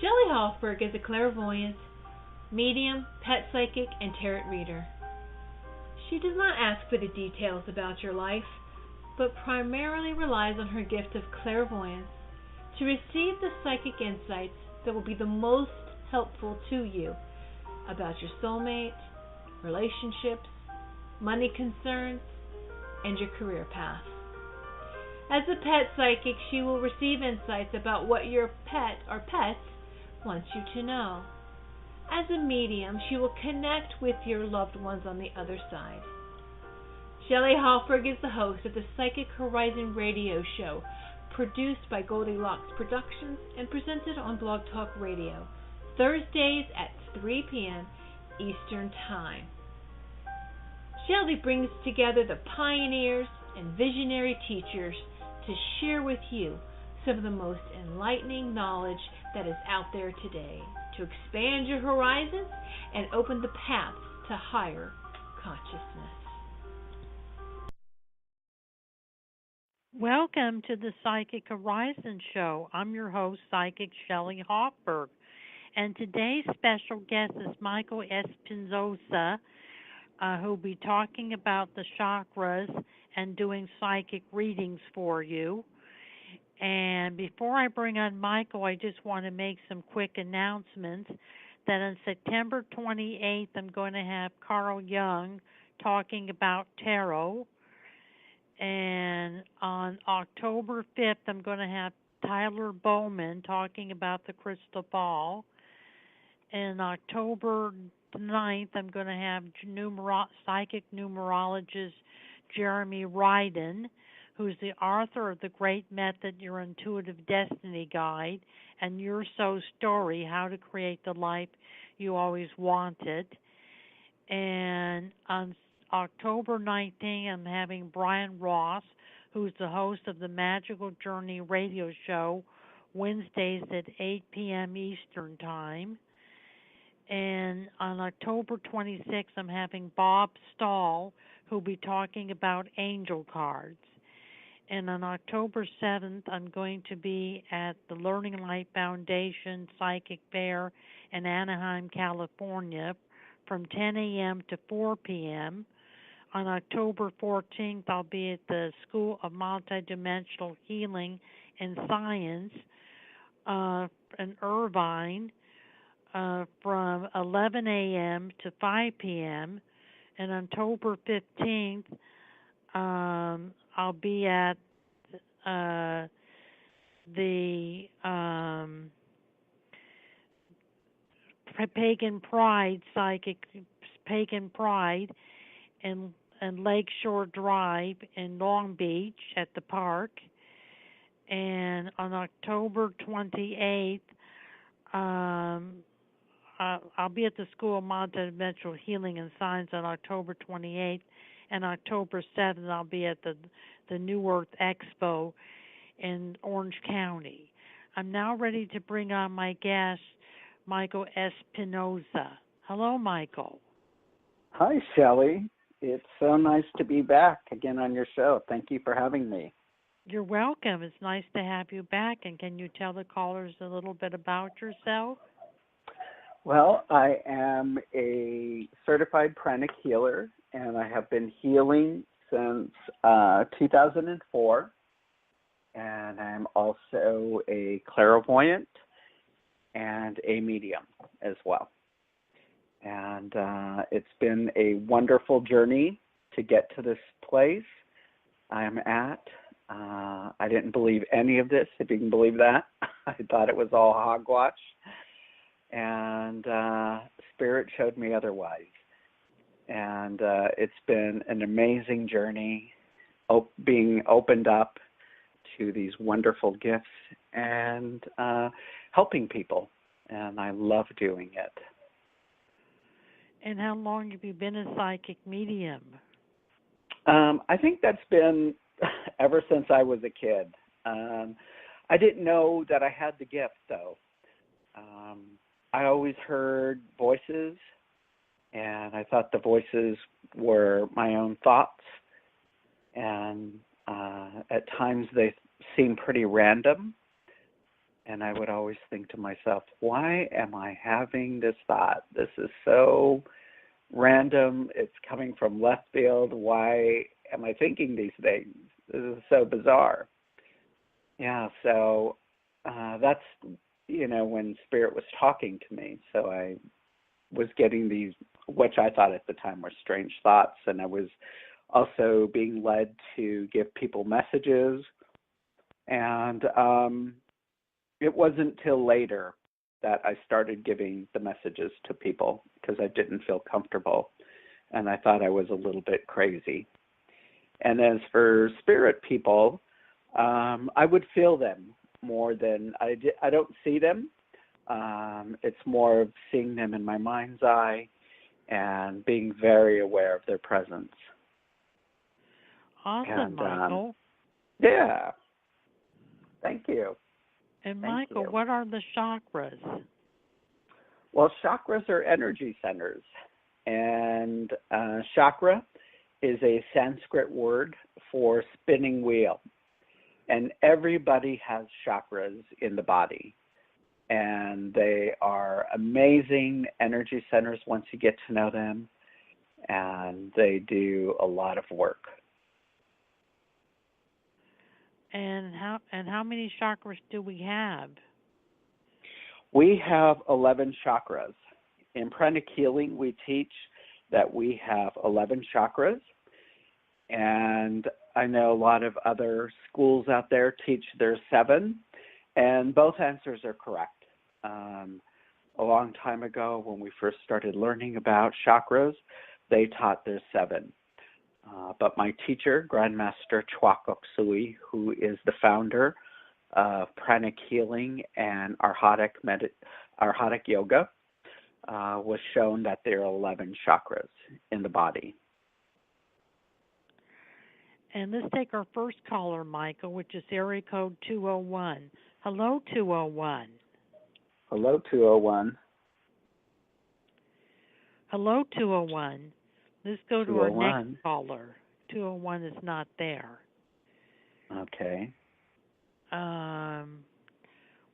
Shelley Hofberg is a clairvoyant, medium, pet psychic, and tarot reader. She does not ask for the details about your life, but primarily relies on her gift of clairvoyance to receive the psychic insights that will be the most helpful to you about your soulmate, relationships, money concerns, and your career path. As a pet psychic, she will receive insights about what your pet or pets wants you to know. As a medium, she will connect with your loved ones on the other side. Shelley Hofberg is the host of the Psychic Horizon radio show, produced by Goldilocks Productions and presented on Blog Talk Radio, Thursdays at 3 p.m. Eastern Time. Shelley brings together the pioneers and visionary teachers to share with you some of the most enlightening knowledge that is out there today to expand your horizons and open the paths to higher consciousness. Welcome to the Psychic Horizon Show. I'm your host, Psychic Shelley Hofberg, and today's special guest is Michael Espinoza, who will be talking about the chakras and doing psychic readings for you. And before I bring on Michael, I just want to make some quick announcements that on September 28th, I'm going to have Carl Jung talking about tarot. And on October 5th, I'm going to have Tyler Bowman talking about the crystal ball. And October 9th, I'm going to have psychic numerologist Jeremy Ryden, who's the author of The Great Method, Your Intuitive Destiny Guide, and Your Soul Story, How to Create the Life You Always Wanted. And on October 19th, I'm having Brian Ross, who's the host of the Magical Journey radio show, Wednesdays at 8 p.m. Eastern Time. And on October 26th, I'm having Bob Stahl, who'll be talking about angel cards. And on October 7th, I'm going to be at the Learning Light Foundation Psychic Fair in Anaheim, California, from 10 a.m. to 4 p.m. On October 14th, I'll be at the School of Multidimensional Healing and Science in Irvine from 11 a.m. to 5 p.m. And on October 15th, I'll be at the Pagan Pride in Lakeshore Drive in Long Beach at the park. And on October 28th, I'll be at the School of Multidimensional Healing and Science on October 28th. And October 7th, I'll be at the New Earth Expo in Orange County. I'm now ready to bring on my guest, Michael Espinoza. Hello, Michael. Hi, Shelley. It's so nice to be back again on your show. Thank you for having me. You're welcome. It's nice to have you back. And can you tell the callers a little bit about yourself? Well, I am a certified pranic healer, and I have been healing since 2004. And I'm also a clairvoyant and a medium as well. And it's been a wonderful journey to get to this place I'm at. I didn't believe any of this, if you can believe that. I thought it was all hogwash. And Spirit showed me otherwise. And it's been an amazing journey, being opened up to these wonderful gifts and helping people. And I love doing it. And how long have you been a psychic medium? I think that's been ever since I was a kid. I didn't know that I had the gift, though. I always heard voices, and I thought the voices were my own thoughts. And at times they seemed pretty random. And I would always think to myself, why am I having this thought? This is so random. It's coming from left field. Why am I thinking these things? This is so bizarre. Yeah, so that's, when Spirit was talking to me. So I was getting these, which I thought at the time were strange thoughts. And I was also being led to give people messages. And it wasn't till later that I started giving the messages to people because I didn't feel comfortable. And I thought I was a little bit crazy. And as for spirit people, I would feel them more than I don't see them. It's more of seeing them in my mind's eye and being very aware of their presence. Awesome, Michael. Yeah. Thank you. And Michael, what are the chakras? Well, chakras are energy centers. And chakra is a Sanskrit word for spinning wheel. And everybody has chakras in the body. And they are amazing energy centers once you get to know them. And they do a lot of work. And how many chakras do we have? We have 11 chakras. In pranic healing, we teach that we have 11 chakras. And I know a lot of other schools out there teach there's 7. And both answers are correct. A long time ago, when we first started learning about chakras, they taught there's 7. But my teacher, Grandmaster Chwakok Sui, who is the founder of pranic healing and Arhatic Yoga, was shown that there are 11 chakras in the body. And let's take our first caller, Michael, which is area code 201. Hello, 201. Hello, 201. Hello, 201. Let's go to our next caller. 201 is not there. Okay.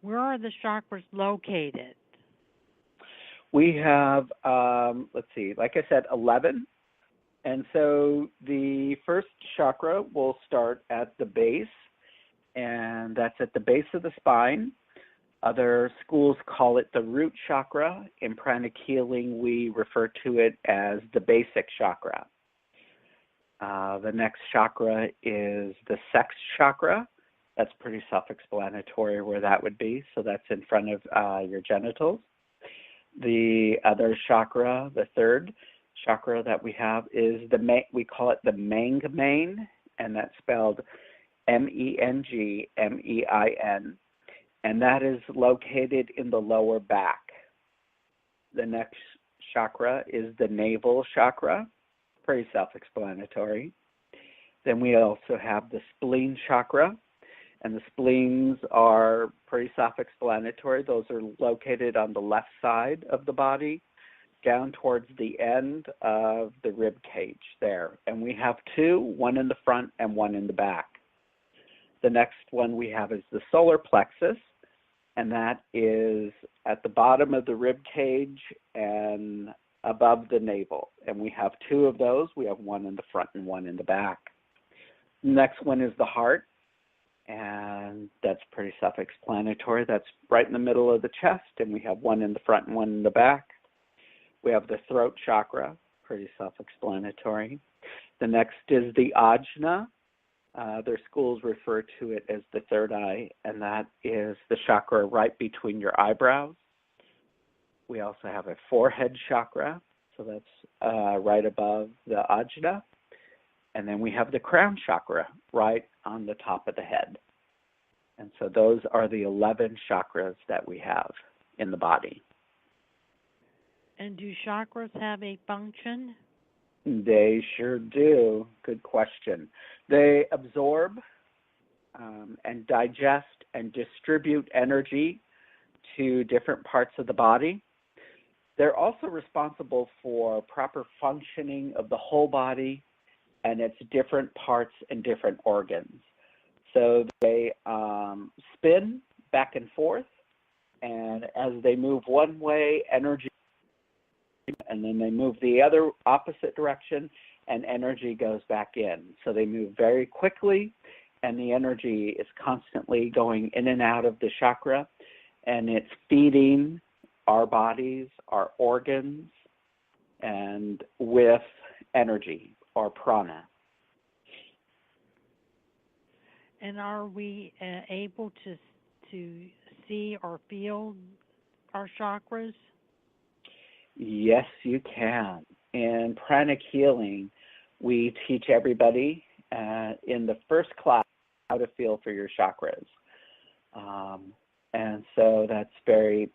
Where are the chakras located? We have, let's see, like I said, 11. And so the first chakra will start at the base, and that's at the base of the spine. Other schools call it the root chakra. In pranic healing, we refer to it as the basic chakra. The next chakra is the sex chakra. That's pretty self-explanatory where that would be. So that's in front of your genitals. The other chakra, the third chakra that we have is we call it the Mengmein, and that's spelled Mengmein. And that is located in the lower back. The next chakra is the navel chakra, pretty self-explanatory. Then we also have the spleen chakra, and the spleens are pretty self-explanatory. Those are located on the left side of the body, down towards the end of the rib cage there. And we have 2, one in the front and one in the back. The next one we have is the solar plexus, and that is at the bottom of the rib cage and above the navel. And we have 2 of those. We have one in the front and one in the back. Next one is the heart, and that's pretty self-explanatory. That's right in the middle of the chest, and we have one in the front and one in the back. We have the throat chakra, pretty self-explanatory. The next is the ajna. Their schools refer to it as the third eye, and that is the chakra right between your eyebrows. We also have a forehead chakra, so that's right above the ajna. And then we have the crown chakra right on the top of the head. And so those are the 11 chakras that we have in the body. And do chakras have a function? They sure do. Good question. They absorb and digest and distribute energy to different parts of the body. They're also responsible for proper functioning of the whole body and its different parts and different organs. So they spin back and forth. And as they move one way, energy, and then they move the other opposite direction, and energy goes back in. So they move very quickly, and the energy is constantly going in and out of the chakra, and it's feeding our bodies, our organs, and with energy or prana. And are we able to see or feel our chakras? Yes, you can. In pranic healing, we teach everybody in the first class how to feel for your chakras. And so that's pretty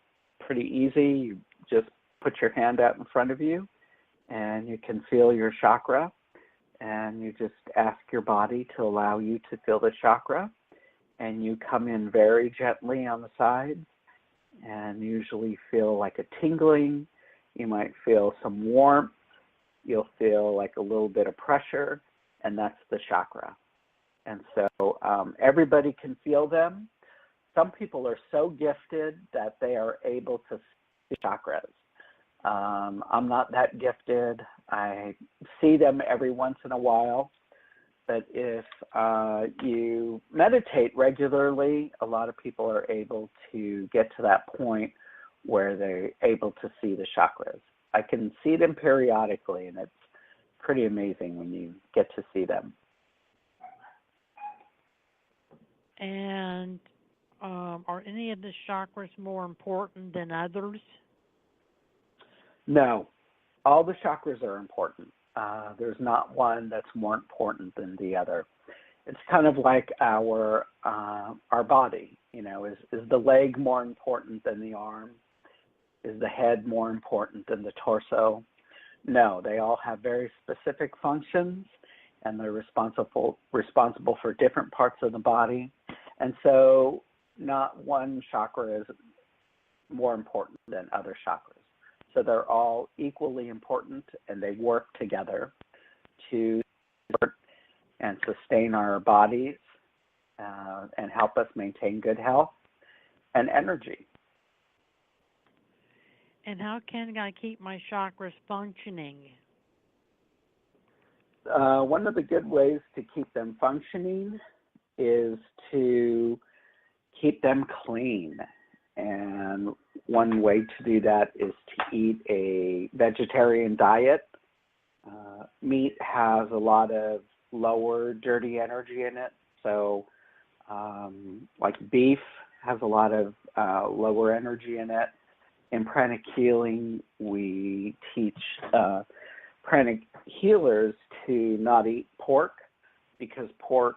easy. You just put your hand out in front of you and you can feel your chakra, and you just ask your body to allow you to feel the chakra, and you come in very gently on the sides and usually feel like a tingling. You might feel some warmth. You'll feel like a little bit of pressure, and that's the chakra. And so everybody can feel them. Some people are so gifted that they are able to see chakras. I'm not that gifted. I see them every once in a while. But if you meditate regularly, a lot of people are able to get to that point where they're able to see the chakras. I can see them periodically, and it's pretty amazing when you get to see them. And are any of the chakras more important than others? No, all the chakras are important. There's not one that's more important than the other. It's kind of like our body. You know, is the leg more important than the arm? Is the head more important than the torso? No, they all have very specific functions, and they're responsible for different parts of the body. And so not one chakra is more important than other chakras. So they're all equally important, and they work together to support and sustain our bodies and help us maintain good health and energy. And how can I keep my chakras functioning? One of the good ways to keep them functioning is to keep them clean. And one way to do that is to eat a vegetarian diet. Meat has a lot of lower dirty energy in it. So like beef has a lot of lower energy in it. In pranic healing, we teach pranic healers to not eat pork, because pork,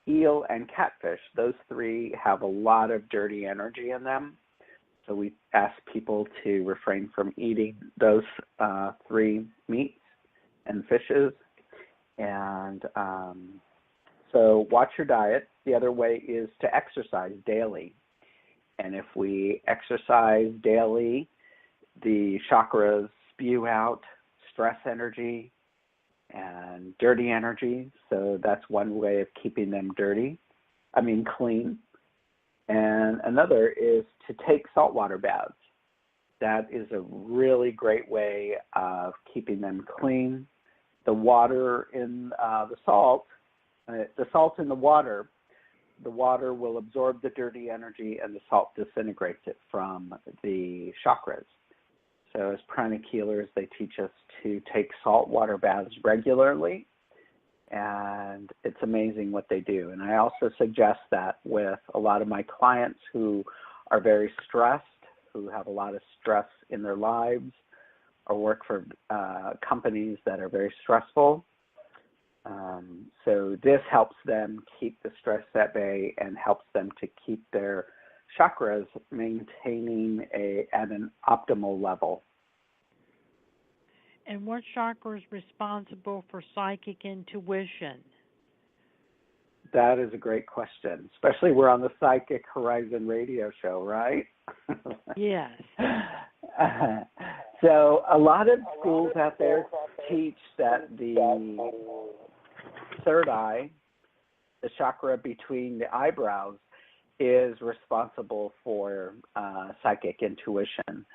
eel, and catfish, those three have a lot of dirty energy in them. So we ask people to refrain from eating those three meats and fishes. And so watch your diet. The other way is to exercise daily. And if we exercise daily, the chakras spew out stress energy and dirty energy. So that's one way of keeping them clean. And another is to take saltwater baths. That is a really great way of keeping them clean. The water in the salt in the water will absorb the dirty energy, and the salt disintegrates it from the chakras. So as pranic healers, they teach us to take saltwater baths regularly, and it's amazing what they do. And I also suggest that with a lot of my clients who are very stressed, who have a lot of stress in their lives, or work for companies that are very stressful. So this helps them keep the stress at bay and helps them to keep their chakras maintaining at an optimal level. And what chakra is responsible for psychic intuition? That is a great question, especially we're on the Psychic Horizon radio show, right? Yes. So a lot of schools out there teach that the third eye, the chakra between the eyebrows, is responsible for psychic intuition.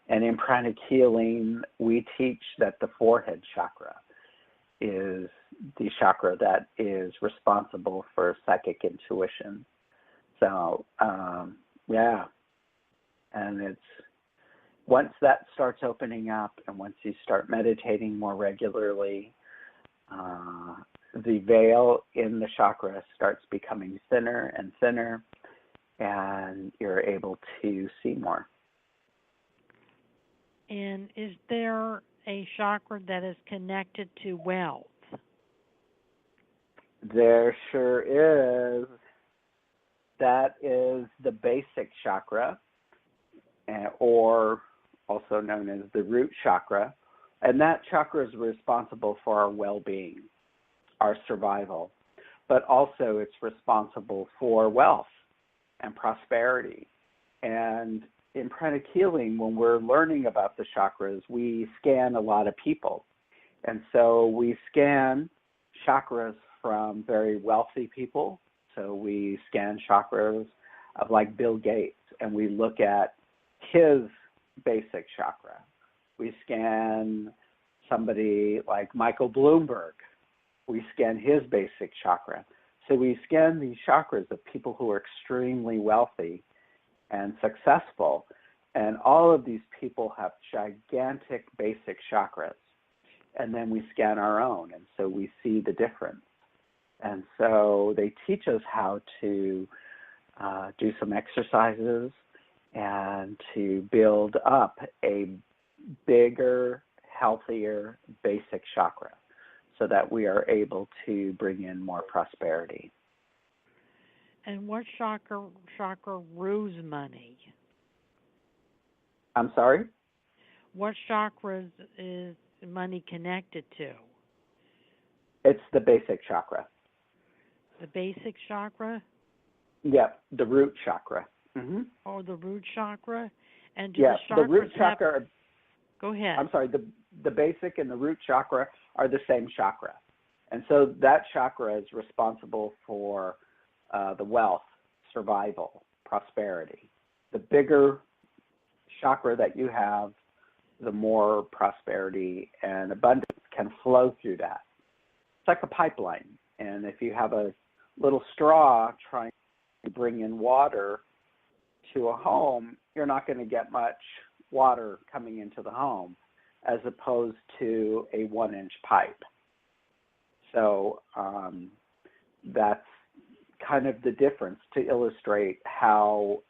And in pranic healing, we teach that the forehead chakra is the chakra that is responsible for psychic intuition. So, yeah. And it's once that starts opening up and once you start meditating more regularly, the veil in the chakra starts becoming thinner and thinner, and you're able to see more. And is there a chakra that is connected to wealth? There sure is. That is the basic chakra, or also known as the root chakra. And that chakra is responsible for our well-being, our survival, but also it's responsible for wealth and prosperity. And in pranic healing, when we're learning about the chakras, we scan a lot of people. And so we scan chakras from very wealthy people. So we scan chakras of like Bill Gates, and we look at his basic chakra. We scan somebody like Michael Bloomberg. We scan his basic chakra. So we scan these chakras of people who are extremely wealthy and successful. And all of these people have gigantic basic chakras. And then we scan our own, and so we see the difference. And so they teach us how to do some exercises and to build up a bigger, healthier basic chakra so that we are able to bring in more prosperity. And what chakra rules money? I'm sorry? What chakras is money connected to? It's the basic chakra. The basic chakra? Yep, the root chakra. Mm-hmm. Oh, the root chakra? And do yeah, the the root chakra. Go ahead. I'm sorry, the basic and the root chakra are the same chakra. And so that chakra is responsible for the wealth, survival, prosperity. The bigger chakra that you have, the more prosperity and abundance can flow through that. It's like a pipeline. And if you have a little straw trying to bring in water to a home, you're not going to get much water coming into the home as opposed to a 1-inch pipe. So that's kind of the difference to illustrate how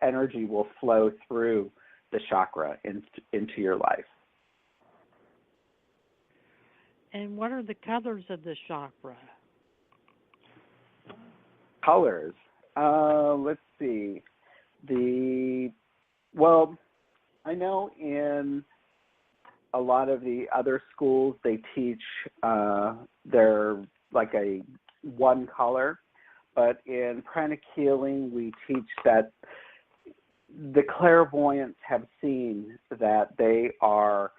energy will flow through the chakra into your life. And what are the colors of the chakra? Colors. Let's see. I know in a lot of the other schools they teach they're like a one color, but in pranic healing we teach that the clairvoyants have seen that they are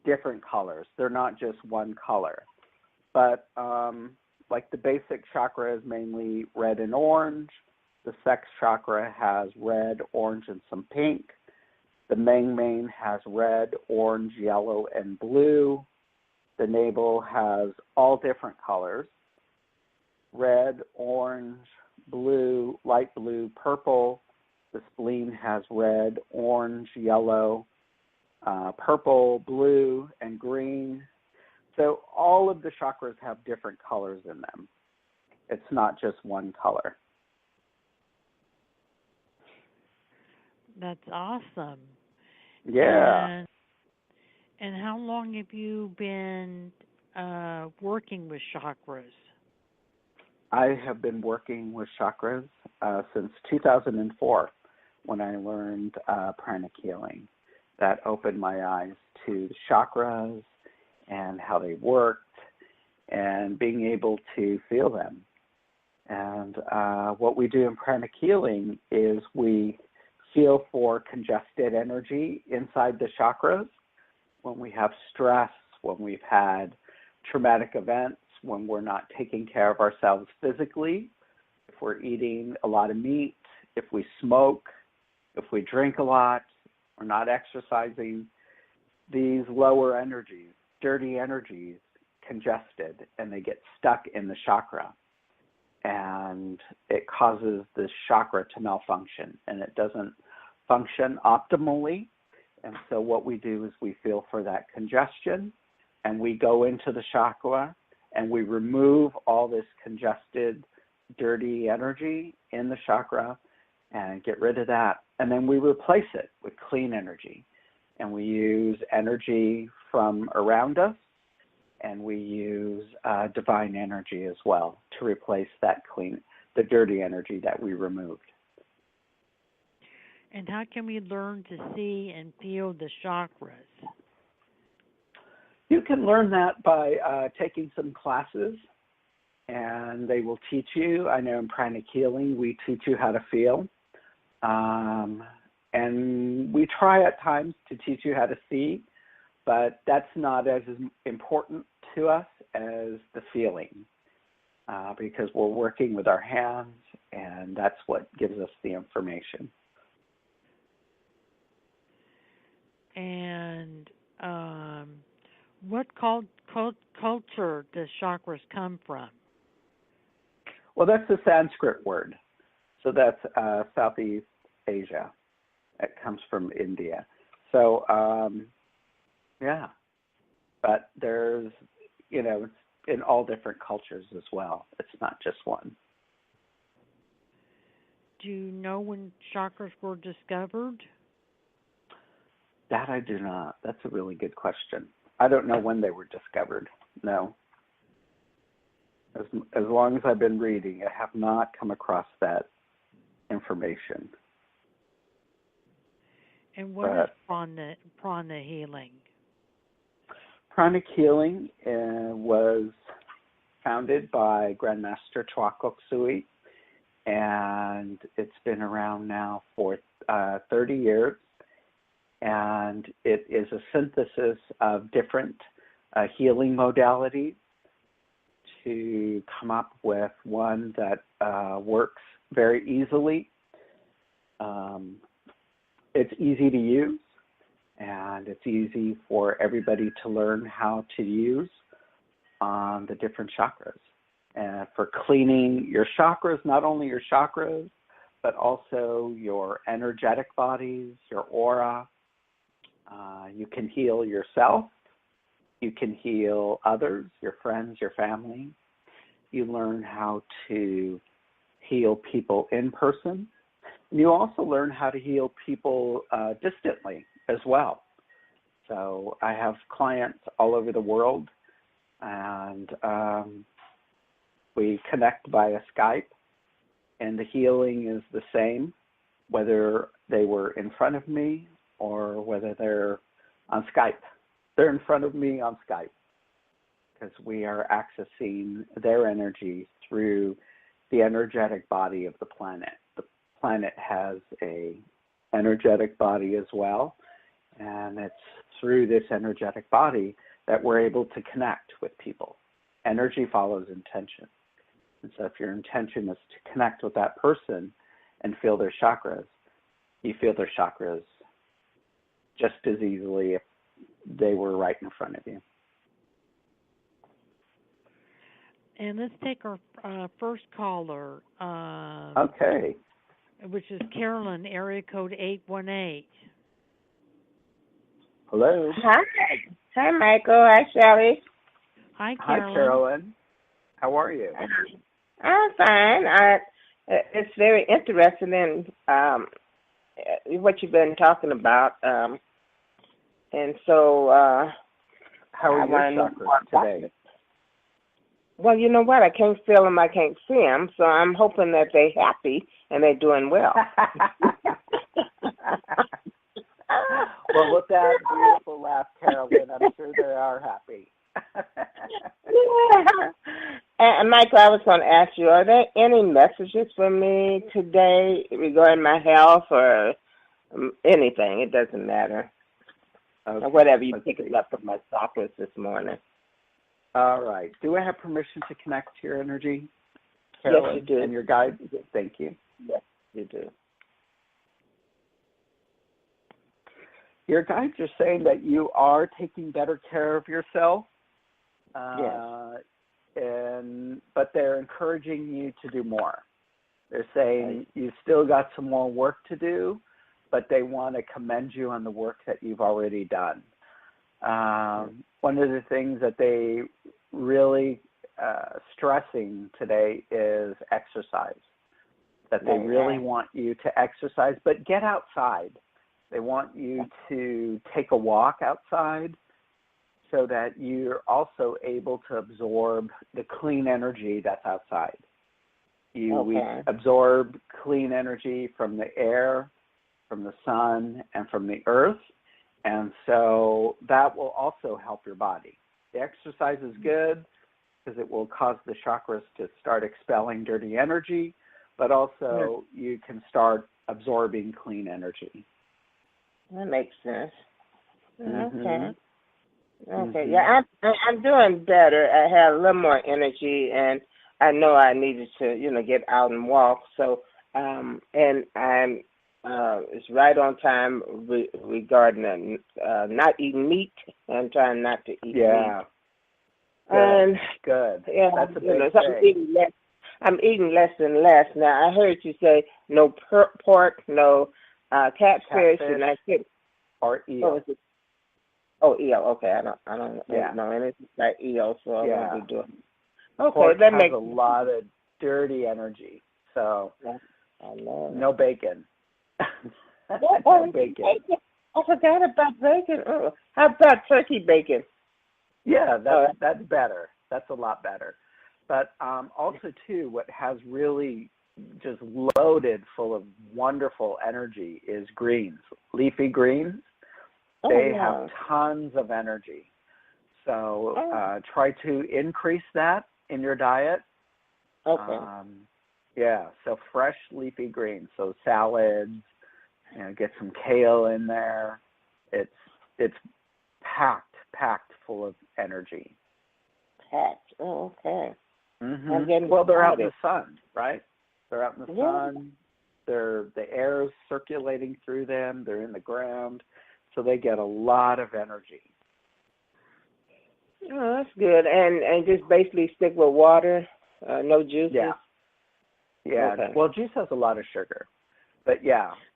different colors. They're not just one color. But like the basic chakra is mainly red and orange. The sex chakra has red, orange, and some pink. The main has red, orange, yellow, and blue. The navel has all different colors: red, orange, blue, light blue, purple. The spleen has red, orange, yellow, purple, blue, and green. So all of the chakras have different colors in them. It's not just one color. That's awesome. Yeah. And how long have you been working with chakras? I have been working with chakras since 2004 when I learned pranic healing. That opened my eyes to the chakras and how they worked and being able to feel them. And what we do in pranic healing is we feel for congested energy inside the chakras when we have stress, when we've had traumatic events, when we're not taking care of ourselves physically, if we're eating a lot of meat, if we smoke, if we drink a lot, or not exercising, these lower energies, dirty energies, congested, and they get stuck in the chakra. And it causes this chakra to malfunction, and it doesn't function optimally. And so what we do is we feel for that congestion, and we go into the chakra, and we remove all this congested, dirty energy in the chakra and get rid of that. And then we replace it with clean energy. And we use energy from around us, and we use divine energy as well to replace that the dirty energy that we removed. And how can we learn to see and feel the chakras? You can learn that by taking some classes, and they will teach you. I know in Pranic Healing, we teach you how to feel. And we try at times to teach you how to see, but that's not as important to us as the feeling, because we're working with our hands, and that's what gives us the information. And what culture does chakras come from? Well, that's a Sanskrit word. So that's Southeast Asia. It comes from India. So, yeah. But there's, it's in all different cultures as well. It's not just one. Do you know when chakras were discovered? That I do not. That's a really good question. I don't know when they were discovered. No. As long as I've been reading, I have not come across that information. And what is prana healing? Pranic Healing was founded by Grandmaster Chwakok Sui, and it's been around now for 30 years. And it is a synthesis of different healing modalities to come up with one that works very easily. It's easy to use, and it's easy for everybody to learn how to use on the different chakras. And for cleaning your chakras, not only your chakras, but also your energetic bodies, your aura. You can heal yourself. You can heal others, your friends, your family. You learn how to heal people in person. And you also learn how to heal people distantly as well. So I have clients all over the world, and we connect via Skype, and the healing is the same, whether they were in front of me or whether they're on Skype. They're in front of me on Skype because we are accessing their energy through the energetic body of the planet. The planet has a energetic body as well, and it's through this energetic body that we're able to connect with people. Energy follows intention. And so if your intention is to connect with that person and feel their chakras, you feel their chakras just as easily if they were right in front of you. And let's take our first caller. Okay. Which is Carolyn, area code 818. Hello. Hi, Michael. Hi, Shelley. Hi, Carolyn. Hi, Carolyn. How are you? I'm fine. It's very interesting in what you've been talking about. And so how are your chakras today? Well, you know what? I can't feel them. I can't see them. So I'm hoping that they're happy and they're doing well. Well, with that beautiful laugh, Carolyn, I'm sure they are happy. And Michael, I was going to ask you, are there any messages for me today regarding my health or anything? It doesn't matter. Okay. Or whatever you pick it up from my chakras this morning. All right. Do I have permission to connect to your energy, Carolyn, yes, you do. And your guide? Thank you. Yes, you do. your guides are saying that you are taking better care of yourself. Yes. But they're encouraging you to do more. They're saying you've still got some more work to do, but they want to commend you on the work that you've already done. One of the things that they really stressing today is exercise, that they really want you to exercise, but get outside. They want you to take a walk outside so that you're also able to absorb the clean energy that's outside. We absorb clean energy from the air, from the sun, and from the earth, and so that will also help your body. The exercise is good because it will cause the chakras to start expelling dirty energy, but also you can start absorbing clean energy. That makes sense. Mm-hmm. Okay. Okay. Mm-hmm. Yeah, I'm doing better. I have a little more energy, and I know I needed to, get out and walk. So, and I'm it's right on time regarding not eating meat. I'm trying not to eat meat. Good. And good. Yeah, That's a big so thing. I'm eating less and less now. I heard you say no pork, no catfish, and I think or eel. What was it? Oh, eel. Okay, I don't know anything about eel, so I won't be doing. Okay, pork that has makes a lot of dirty energy, so I know. no bacon. No bacon. I forgot about bacon. Oh, how about turkey bacon? Yeah, that's better. That's a lot better. But also, too, what has really just loaded full of wonderful energy is greens, leafy greens. They have tons of energy. So try to increase that in your diet. Okay. So fresh leafy greens. So salads, get some kale in there. It's packed full of energy. Packed. Oh, okay. Mm-hmm. Well, they're out in the sun, right? They're out in the sun. The air is circulating through them. They're in the ground, so they get a lot of energy. Oh, that's good. And just basically stick with water, no juices? Yeah. Okay. Well, juice has a lot of sugar. But,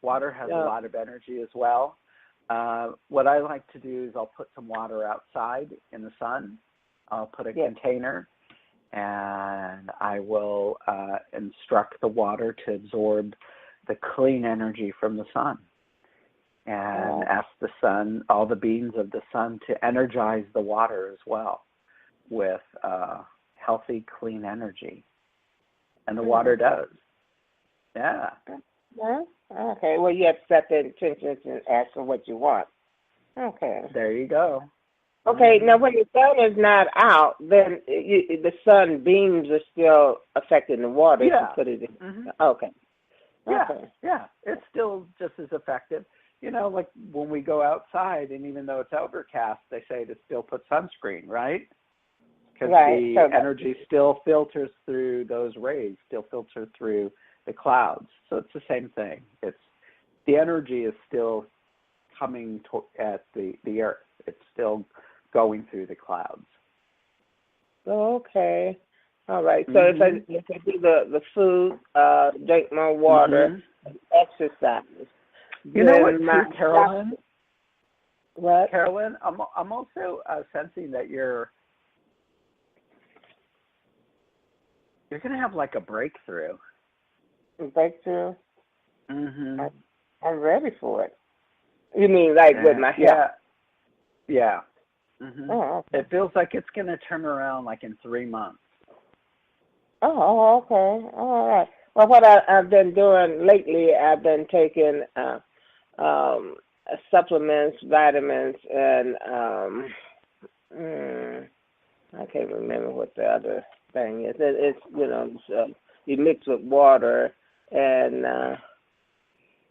water has a lot of energy as well. What I like to do is I'll put some water outside in the sun. I'll put a container, and I will instruct the water to absorb the clean energy from the sun. And ask the sun, all the beings of the sun, to energize the water as well with healthy, clean energy. And the water does. Yeah. Okay. Well, you have to set the intentions and ask for what you want. Okay. There you go. Okay. Now, when the sun is not out, then the sun beams are still affecting the water to put it in. Mm-hmm. Okay. Yeah. It's still just as effective. Like when we go outside, and even though it's overcast, they say to still put sunscreen, right? Because the energy still filters through those rays, still filter through the clouds. So it's the same thing. It's the energy is still coming at the earth. It's still going through the clouds. Okay. All right. So if I do the food, drink more water, exercise. You know what, too, Carolyn? What? Carolyn, I'm also sensing that you're going to have like a breakthrough. A breakthrough? Mm-hmm. I'm ready for it. You mean like with my health? Yeah. Mm-hmm. Oh, okay. It feels like it's going to turn around like in 3 months. Oh, okay. All right. Well, what I've been doing lately, I've been taking supplements, vitamins, and I can't remember what the other thing is. It's you mix with water, and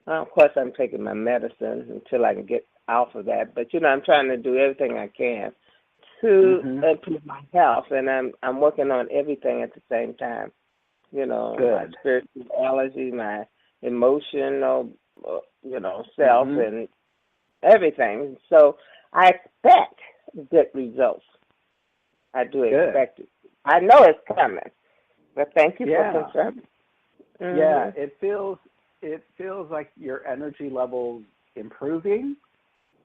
of course I'm taking my medicine until I can get off of that. But I'm trying to do everything I can to improve my health, and I'm working on everything at the same time. My spirituality, my emotional, self, and everything. So I expect good results. I do expect it. I know it's coming. But thank you for confirming. Mm-hmm. Yeah, it feels like your energy level's improving,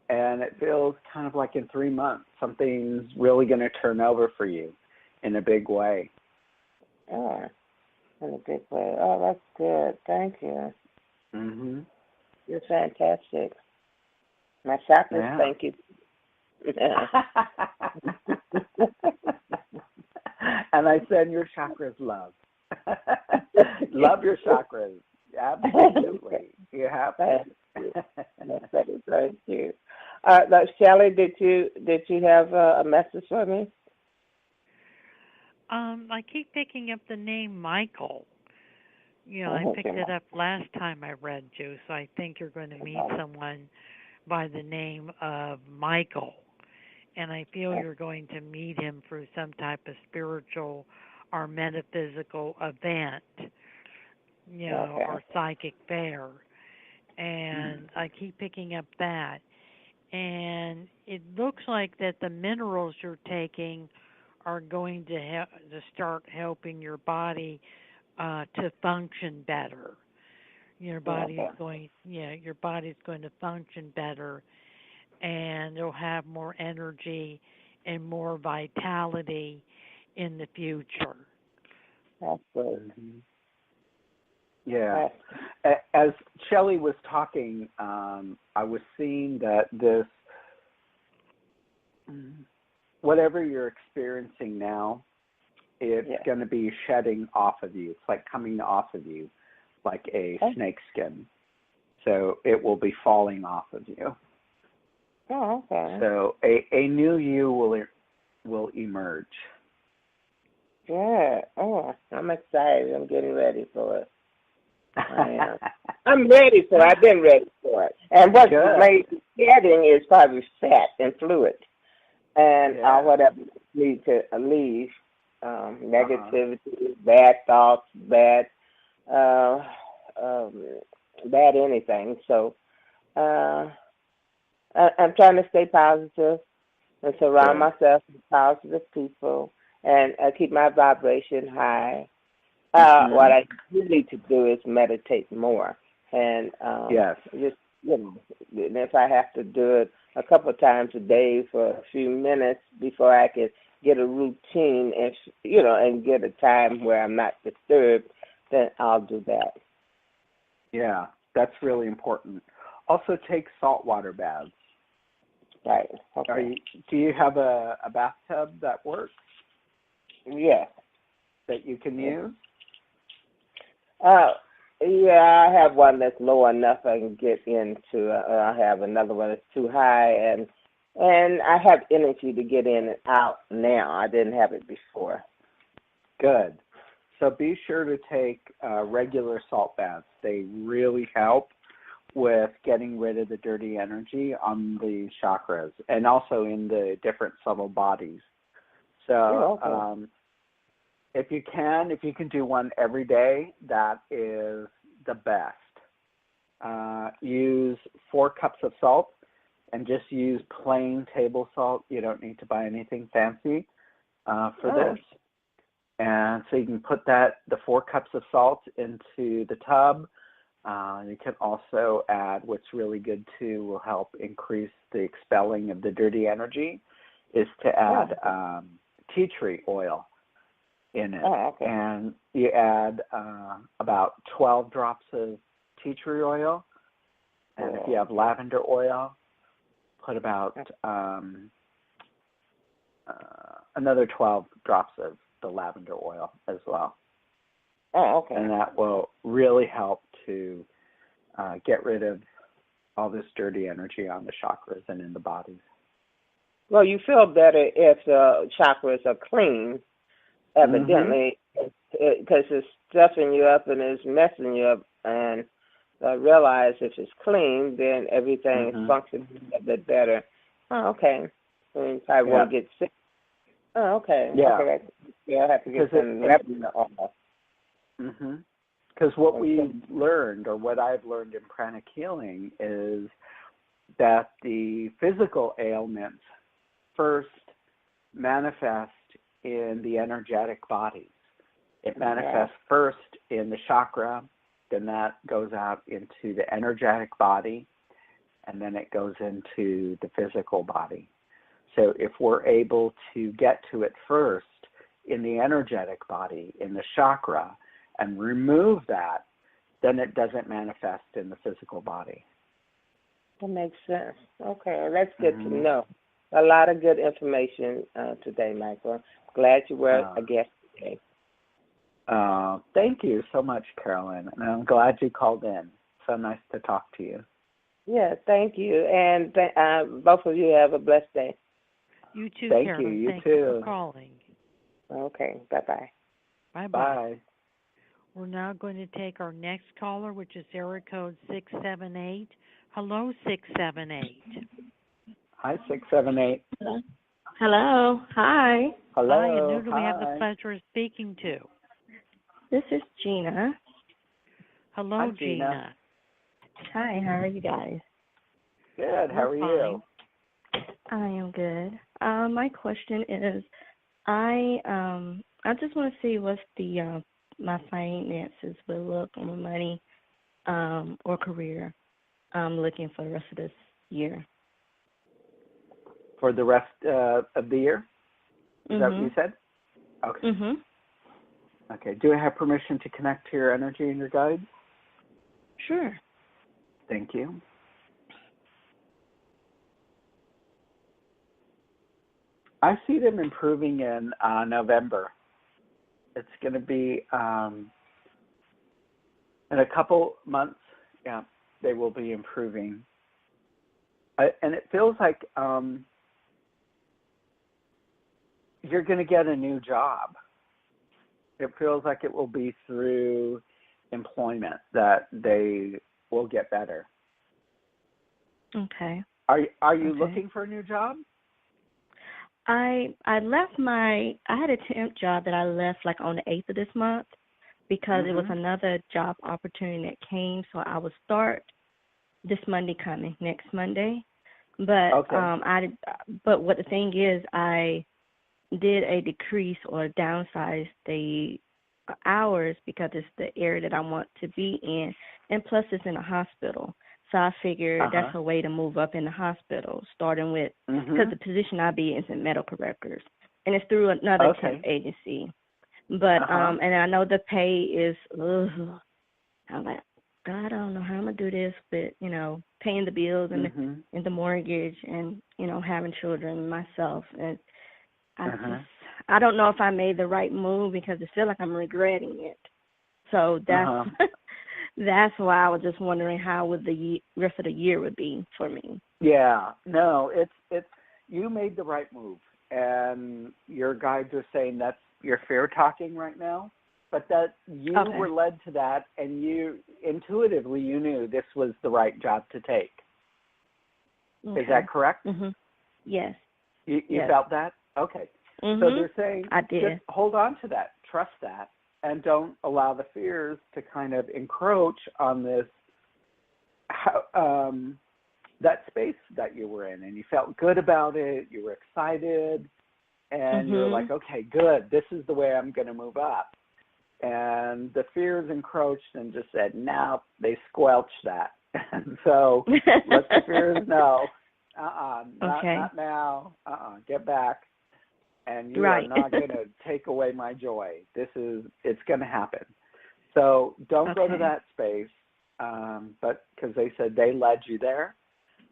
and it feels kind of like in 3 months something's really going to turn over for you in a big way. Oh, in a big way. Oh, that's good. Thank you. Mhm. You're fantastic. My chakras thank you. And I send your chakras love. Love your chakras. Absolutely. You have to. Thank you. Shelley, did you have a message for me? I keep picking up the name Michael. I picked it up last time I read you, so I think you're going to meet someone by the name of Michael. And I feel you're going to meet him through some type of spiritual or metaphysical event, or psychic fair. And I keep picking up that. And it looks like that the minerals you're taking are going to start helping your body to function better. Your body's going to function better, and you'll have more energy and more vitality in the future. That's good. Yeah. As Shelley was talking, I was seeing that this, whatever you're experiencing now, it's going to be shedding off of you. It's like coming off of you like a snake skin. So it will be falling off of you. Oh, okay. So a new you will emerge. Yeah. Oh, I'm excited. I'm getting ready for it. I'm ready for it. I've been ready for it. And what's made shedding is probably fat and fluid. And whatever need to leave. Negativity, bad thoughts, bad anything. So I'm trying to stay positive and surround myself with positive people and keep my vibration high. What I really need to do is meditate more. And just, if I have to do it a couple of times a day for a few minutes before I can get a routine and, and get a time where I'm not disturbed, then I'll do that. Yeah, that's really important. Also take saltwater baths. Right. Okay. Do you have a bathtub that works? Yeah. That you can use? Yeah, I have one that's low enough I can get into. I have another one that's too high, and I have energy to get in and out now. I didn't have it before. Good. So be sure to take regular salt baths. They really help with getting rid of the dirty energy on the chakras and also in the different subtle bodies. So if you can do one every day, that is the best. Use 4 cups of salt and just use plain table salt. You don't need to buy anything fancy for this. And so you can put the 4 cups of salt into the tub. You can also add, what's really good too, will help increase the expelling of the dirty energy, is to add tea tree oil in it. And you add about 12 drops of tea tree oil. And if you have lavender oil, put about another 12 drops of the lavender oil as well. And that will really help to get rid of all this dirty energy on the chakras and in the bodies. Well, you feel better if the chakras are clean, evidently, because it's stuffing you up and it's messing you up. And I realize if it's clean, then everything is functioning a bit better. So you probably won't get sick. Yeah, I have to get some lavender oil. Because what we've learned, or what I've learned in pranic healing, is that the physical ailments first manifest in the energetic bodies. It manifests first in the chakra, then that goes out into the energetic body, and then it goes into the physical body. So if we're able to get to it first in the energetic body, in the chakra, and remove that, then it doesn't manifest in the physical body. That makes sense. Okay, that's good to know. A lot of good information today, Michael. Glad you were a guest today. Thank you so much, Carolyn, and I'm glad you called in. So nice to talk to you. Yeah, thank you, and both of you have a blessed day. You too, Thank Carolyn. you. You Thank too. you for calling. Okay, bye-bye. Bye-bye. Bye. We're now going to take our next caller, which is area code 678. Hello, 678. Hi, 678. Hello. Hi. Hello. Hi, and who do we have the Hi. pleasure of speaking to? This is Gina. Hello, Hi, Gina. Hi, how are you guys? Good. How are you? I am good. My question is, I just want to see what's the my finances will look on my money or career. I'm looking for the rest of this year. For the rest of the year? Is that what you said? Okay. Okay. Do I have permission to connect to your energy and your guides? Sure. Thank you. I see them improving in November. It's going to be in a couple months. Yeah, they will be improving. And it feels like you're going to get a new job. It feels like it will be through employment that they will get better. Okay. Are you looking for a new job? I left I had a temp job that I left like on the 8th of this month because it was another job opportunity that came, so I would start this Monday coming, next Monday. But but what the thing is, I did a decrease or downsize the hours because it's the area that I want to be in, and plus it's in a hospital. So I figured that's a way to move up in the hospital, starting with, because the position I be in is in medical records, and it's through another temp agency. But and I know the pay is, I'm like, God, I don't know how I'm gonna do this, but paying the bills and the mortgage, and having children myself, and I don't know if I made the right move because I feel like I'm regretting it. So that's that's why I was just wondering how would the rest of the year would be for me. Yeah, no, it's you made the right move, and your guides are saying that's your fear talking right now, but that you were led to that, and you intuitively you knew this was the right job to take. Is that correct? Yes. You felt that? Okay. So they're saying I did. Just hold on to that, trust that, and don't allow the fears to kind of encroach on this that space that you were in, and you felt good about it, you were excited, and you're like, okay, good, this is the way I'm going to move up. And the fears encroached and just said, no, they squelched that. And so let the fears know, not now, get back. And you are not going to take away my joy. It's going to happen. So don't go to that space, but because they said they led you there.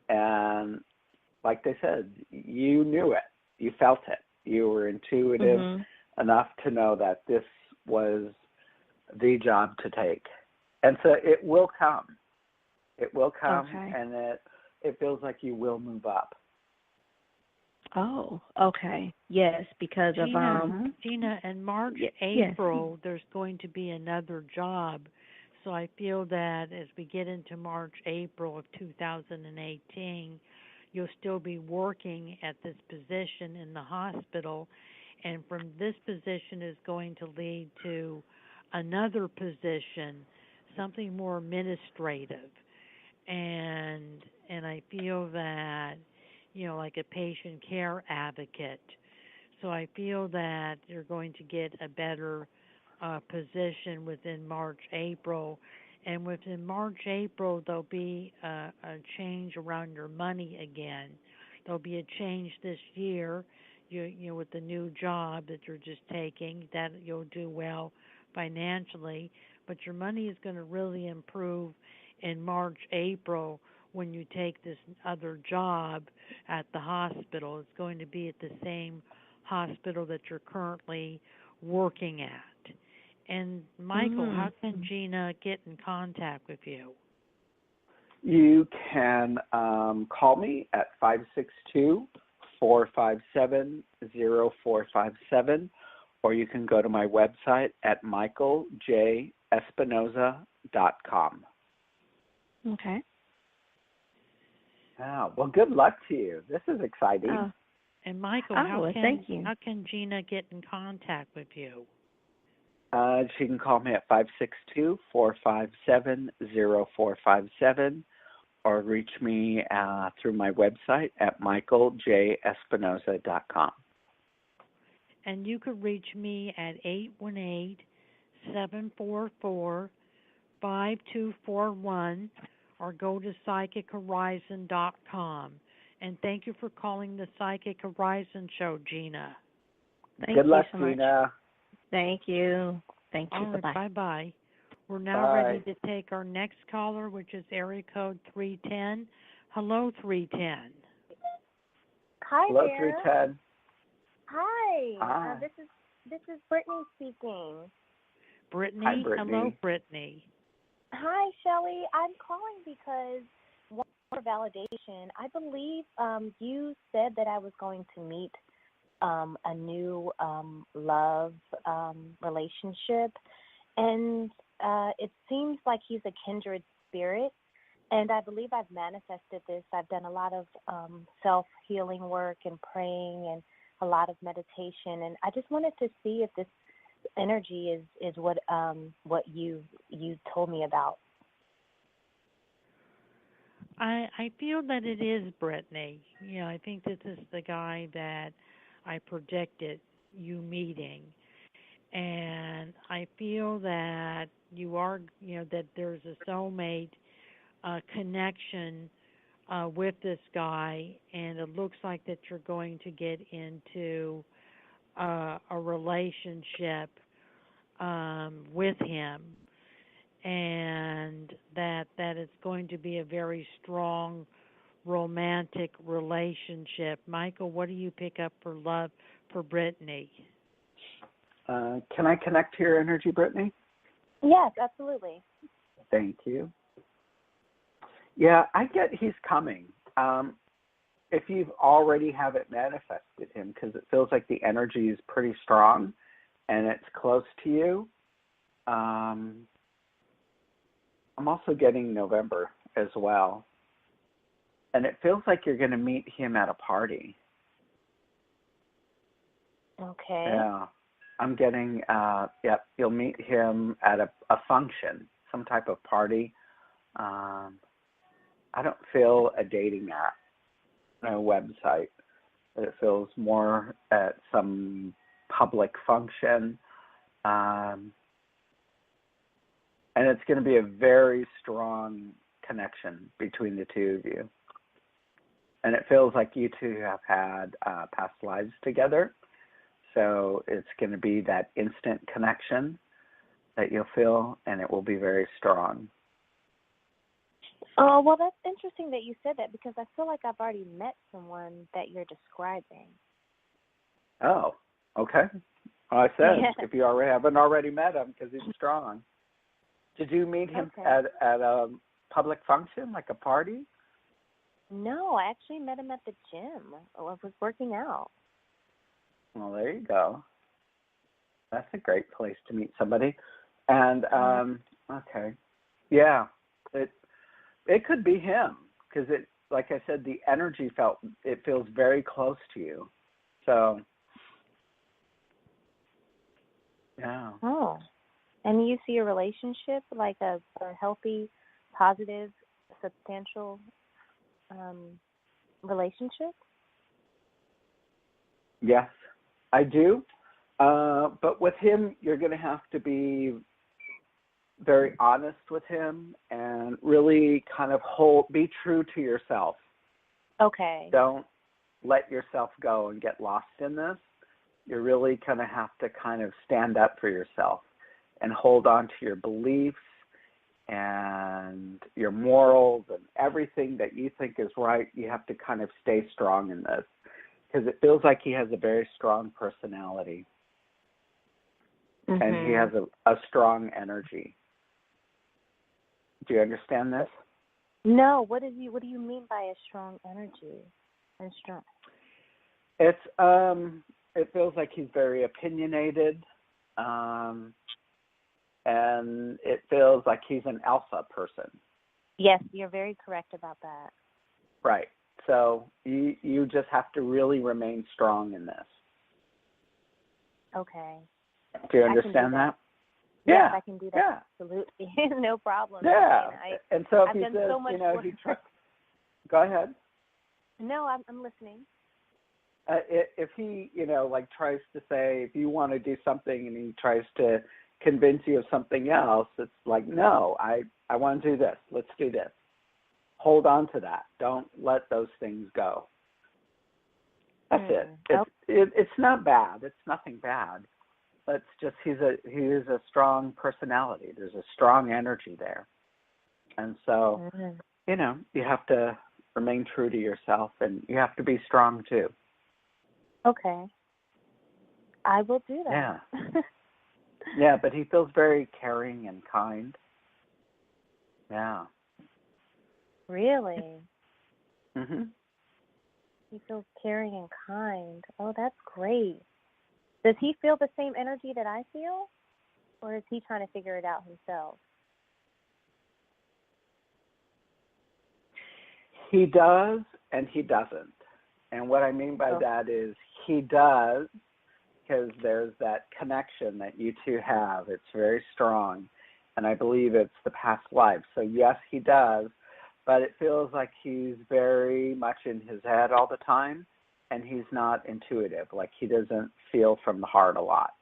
And like they said, you knew it. You felt it. You were intuitive enough to know that this was the job to take. And so it will come. It will come, and it feels like you will move up. Oh, okay. Yes, because Gina, in March, April, there's going to be another job. So I feel that as we get into March, April of 2018, you'll still be working at this position in the hospital, and from this position is going to lead to another position, something more administrative. and I feel that, like a patient care advocate. So I feel that you're going to get a better position within March, April. And within March, April, there'll be a change around your money again. There'll be a change this year, with the new job that you're just taking, that you'll do well financially. But your money is going to really improve in March, April when you take this other job at the hospital. It's going to be at the same hospital that you're currently working at. And Michael, how can Gina get in contact with you? You can call me at 562-457-0457, or you can go to my website at michaeljespinoza.com. Okay. Oh, well, good luck to you. This is exciting. And Michael, thank you. How can Gina get in contact with you? She can call me at 562-457-0457, or reach me through my website at michaeljespinoza.com. And you could reach me at 818-744-5241, or go to psychichorizon.com. And thank you for calling the Psychic Horizon Show, Gina. Good luck, so much. Gina. Thank you. Thank you. All right, bye-bye. We're now Bye. ready to take our next caller, which is area code 310. Hello, 310. Hi Hello, there. 310. Hi. Hi. This is Brittany speaking. Brittany. Hi, Brittany. Hello, Brittany. Hi, Shelley. I'm calling because one more validation. I believe you said that I was going to meet a new love relationship, and it seems like he's a kindred spirit, and I believe I've manifested this. I've done a lot of self-healing work and praying and a lot of meditation, and I just wanted to see if this energy is what you told me about. I feel that it is Brittany. I think this is the guy that I predicted you meeting. And I feel that you are, that there's a soulmate connection with this guy, and it looks like that you're going to get into a relationship with him, and that it's going to be a very strong romantic relationship. Michael, what do you pick up for love for Brittany? Can I connect to your energy, Brittany? Yes, absolutely. Thank you. Yeah, I get he's coming. If you've already have it manifested him, because it feels like the energy is pretty strong and it's close to you. I'm also getting November as well. And it feels like you're going to meet him at a party. Okay. Yeah. I'm getting, you'll meet him at a function, some type of party. I don't feel a dating app, a website. It feels more at some public function. And it's going to be a very strong connection between the two of you. And it feels like you two have had past lives together. So it's going to be that instant connection that you'll feel, and it will be very strong. Oh, well, that's interesting that you said that, because I feel like I've already met someone that you're describing. Oh, okay. Well, I said if you haven't already met him, because he's strong. Did you meet him at a public function, like a party? No, I actually met him at the gym. I was working out. Well, there you go. That's a great place to meet somebody. And okay, yeah, it could be him, because it, like I said, the energy feels very close to you. So yeah. Oh, and you see a relationship, like a healthy, positive, substantial relationship? Yes, I do. But with him, you're going to have to be very honest with him and really kind of be true to yourself. Okay. Don't let yourself go and get lost in this. You're really going to have to kind of stand up for yourself and hold on to your beliefs and your morals and everything that you think is right. You have to kind of stay strong in this because it feels like he has a very strong personality. And he has a strong energy. Do you understand this? No. What do you mean by a strong energy? And strong. It's it feels like he's very opinionated, and it feels like he's an alpha person. Yes, you're very correct about that. Right. So you just have to really remain strong in this. Okay. Do you understand that? Yes, Yeah. I can do that. Yeah. Absolutely. No problem. Yeah. And so if I've he done says, so much work. Go ahead. No, I'm listening. If he, like tries to say, if you want to do something and he tries to convince you of something else, it's like, no, I want to do this. Let's do this. Hold on to that. Don't let those things go. That's it. It's not bad. It's nothing bad. It's just he's a strong personality. There's a strong energy there. And so, you have to remain true to yourself and you have to be strong too. Okay. I will do that. Yeah. Yeah, but he feels very caring and kind. Yeah. Really? Mhm. He feels caring and kind. Oh, that's great. Does he feel the same energy that I feel? Or is he trying to figure it out himself? He does and he doesn't. And what I mean by that is he does because there's that connection that you two have. It's very strong. And I believe it's the past life. So yes, he does. But it feels like he's very much in his head all the time. And he's not intuitive. Like he doesn't feel from the heart a lot.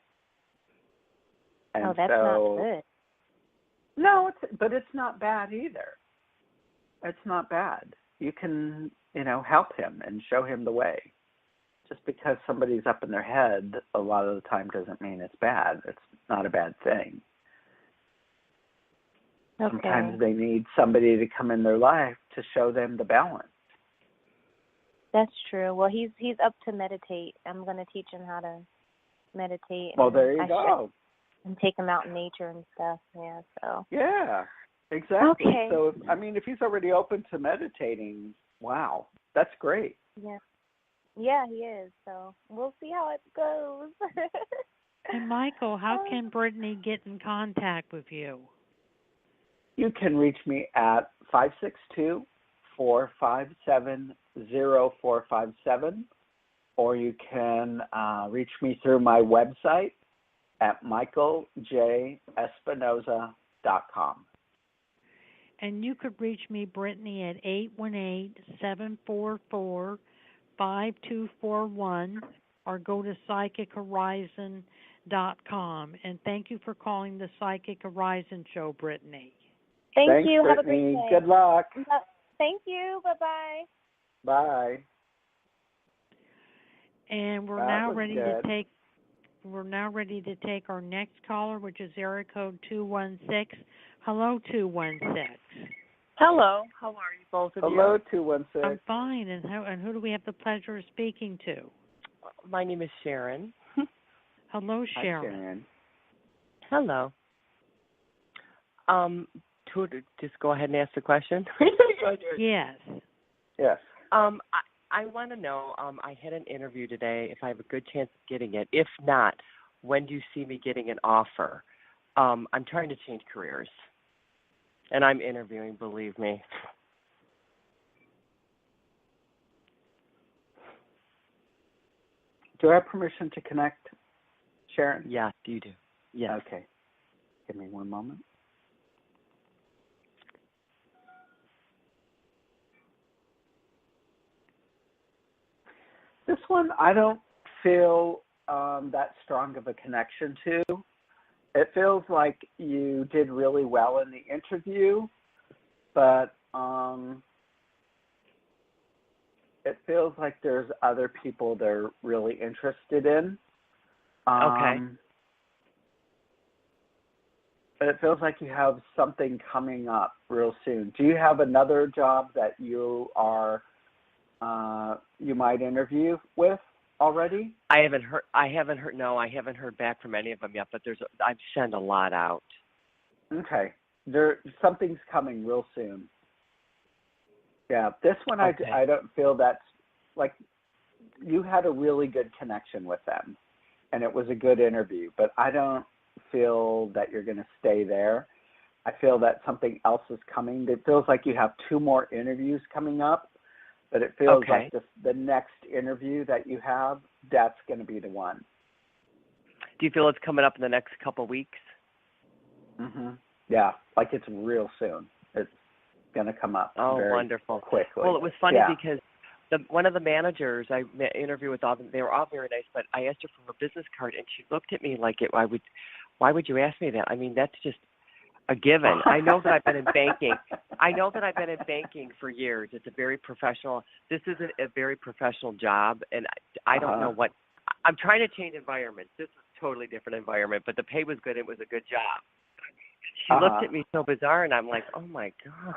And that's not good. No, but it's not bad either. It's not bad. You can, help him and show him the way. Just because somebody's up in their head a lot of the time doesn't mean it's bad. It's not a bad thing. Okay. Sometimes they need somebody to come in their life to show them the balance. That's true. Well, he's up to meditate. I'm going to teach him how to meditate. Well, there you go. And take him out in nature and stuff. Yeah, so. Yeah, exactly. Okay. So, if he's already open to meditating, wow, that's great. Yeah. Yeah, he is. So we'll see how it goes. And Michael, how can Brittany get in contact with you? You can reach me at 562-457-0457, or you can reach me through my website at michaeljespinoza.com. And you could reach me, Brittany, at 818-744-5241, or go to psychichorizon.com. And thank you for calling the Psychic Horizon Show, Brittany. Thanks, you. Brittany. Have a great day. Good luck. Thank you. Bye-bye. Bye. And we're now ready to take our next caller, which is area code 216. Hello, 216. Hello. How are you both of you? Hello, 216. I'm fine. And who do we have the pleasure of speaking to? My name is Sharon. Hello, Sharon. Hi, Sharon. Hello. To just go ahead and ask the question. Yes. Yes. I want to know, I had an interview today, if I have a good chance of getting it. If not, when do you see me getting an offer? I'm trying to change careers, and I'm interviewing, believe me. Do I have permission to connect, Sharon? Yes, you do. Yes. Okay. Give me one moment. This one I don't feel that strong of a connection to. It feels like you did really well in the interview, but it feels like there's other people they're really interested in. Okay. But it feels like you have something coming up real soon. Do you have another job that you are you might interview with already? I haven't heard. No, I haven't heard back from any of them yet. But I've sent a lot out. Okay. Something's coming real soon. Yeah, this one Okay. I don't feel that's like you had a really good connection with them, and it was a good interview. But I don't feel that you're going to stay there. I feel that something else is coming. It feels like you have 2 more interviews coming up, but it feels Okay. like the next interview that you have, that's going to be the one. Do you feel it's coming up in the next couple of weeks? Yeah, like it's real soon. It's going to come up very wonderful. quickly. Well, it was funny Yeah. because one of the managers I interviewed with, all they were all very nice, but I asked her for her business card, and she looked at me like, why would you ask me that? I mean, that's just a given. I know that I've been in banking. I know that I've been in banking for years. It's a very professional. This is a very professional job, and I don't know what. I'm trying to change environments. This is a totally different environment, but the pay was good. It was a good job. She looked at me so bizarre, and I'm like, oh my God.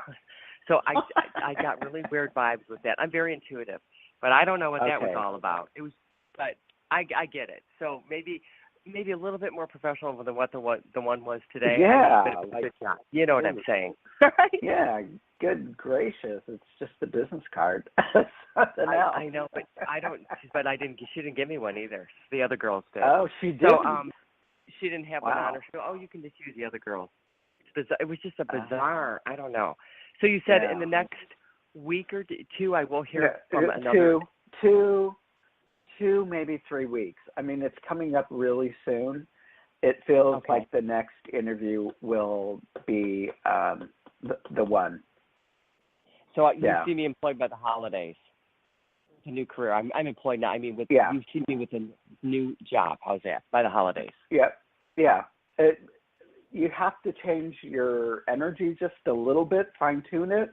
So I got really weird vibes with that. I'm very intuitive, but I don't know what that was all about. It was, but I get it. So maybe a little bit more professional than what the one was today. Yeah, but it was a good job. You know what I'm saying? Yeah, good gracious. It's just a business card. Something else. I know, but I don't. But I didn't. She didn't give me one either. The other girls did. Oh, she did. So she didn't have one on her. She goes, oh, you can just use the other girls. It was just a bizarre. I don't know. So you said in the next week or 2, I will hear from another. Two, maybe 3 weeks. I mean, it's coming up really soon. It feels like the next interview will be the one. So you see me employed by the holidays. It's a new career. I'm employed now. I mean, you see me with a new job. How's that? By the holidays. Yeah. You have to change your energy just a little bit, fine-tune it.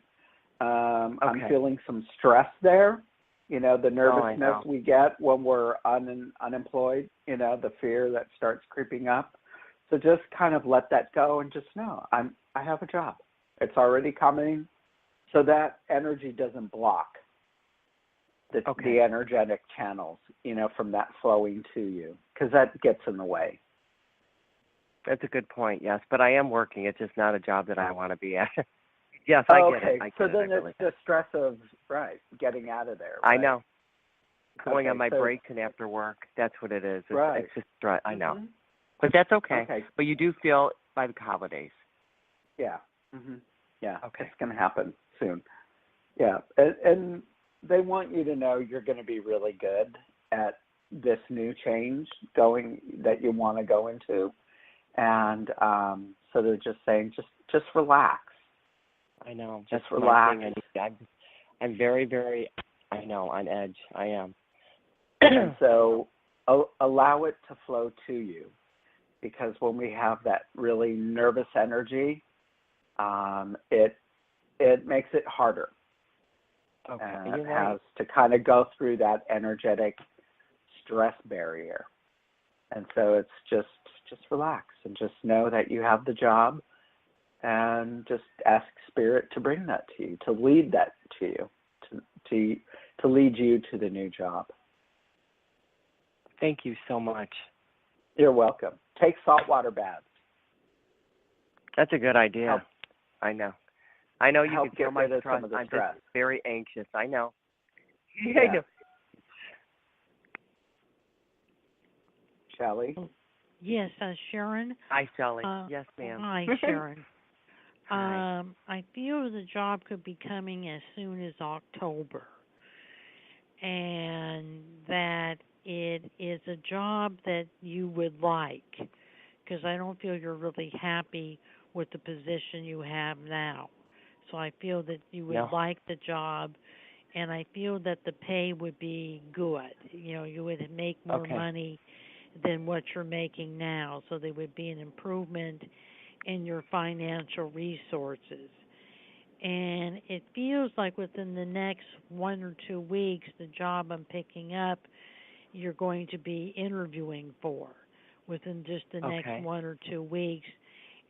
I'm feeling some stress there. You know, the nervousness we get when we're unemployed, you know, the fear that starts creeping up. So just kind of let that go and just know I have a job. It's already coming, so that energy doesn't block the energetic channels, you know, from that flowing to you, because that gets in the way. That's a good point, yes. But I am working. It's just not a job that I want to be at. Yes, I get it. So then it's the stress of, getting out of there. Right? I know. Going on my breaks and after work. That's what it is. It's just stress. I know. But that's okay. But you do feel by the holidays. Yeah. Yeah. Okay. It's going to happen soon. Yeah. And they want you to know you're going to be really good at this new change that you want to go into. And so they're just saying, just relax. I know. Just relax. I'm very, very, I know, on edge. I am. And so allow it to flow to you, because when we have that really nervous energy, it makes it harder. And it has to kind of go through that energetic stress barrier. And so it's just relax and just know that you have the job, and just ask Spirit to bring that to you, to lead that to you, to lead you to the new job. Thank you so much. You're welcome. Take saltwater baths. That's a good idea. I know you can feel my stress. I'm just very anxious. I know. Yeah. I know. Shelley? Yes, Sharon. Hi, Shelley. Yes, ma'am. Hi, Sharon. Hi. I feel the job could be coming as soon as October, and that it is a job that you would like, because I don't feel you're really happy with the position you have now. So I feel that you would like the job, and I feel that the pay would be good. You know, you would make more money than what you're making now, so there would be an improvement in your financial resources. And it feels like within the next 1 or 2 weeks, the job I'm picking up, you're going to be interviewing for within just the next 1 or 2 weeks.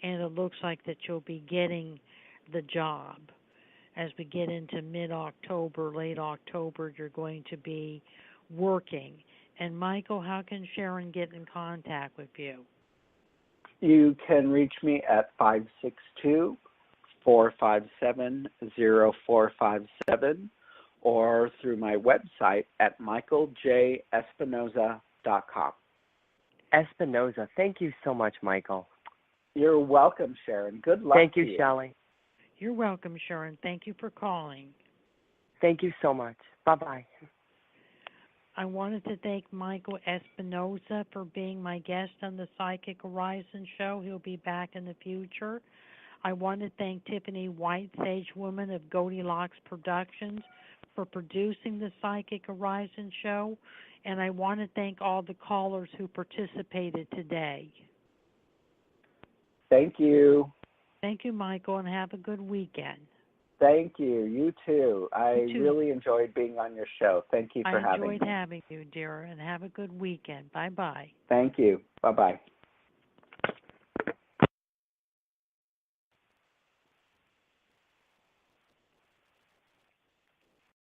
And it looks like that you'll be getting the job. As we get into mid-October, late October, you're going to be working. And Michael, how can Sharon get in contact with you? You can reach me at 562-457-0457 or through my website at michaeljespinoza.com. Espinoza, thank you so much, Michael. You're welcome, Sharon. Good luck. Thank you, Shelley. You're welcome, Sharon. Thank you for calling. Thank you so much. Bye-bye. I wanted to thank Michael Espinoza for being my guest on the Psychic Horizon show. He'll be back in the future. I want to thank Tiffany White, Sage Woman of Goldilocks Productions, for producing the Psychic Horizon show. And I want to thank all the callers who participated today. Thank you. Thank you, Michael, and have a good weekend. Thank you. You too. I really enjoyed being on your show. Thank you for having me. I enjoyed having you, dear, and have a good weekend. Bye-bye. Thank you. Bye-bye.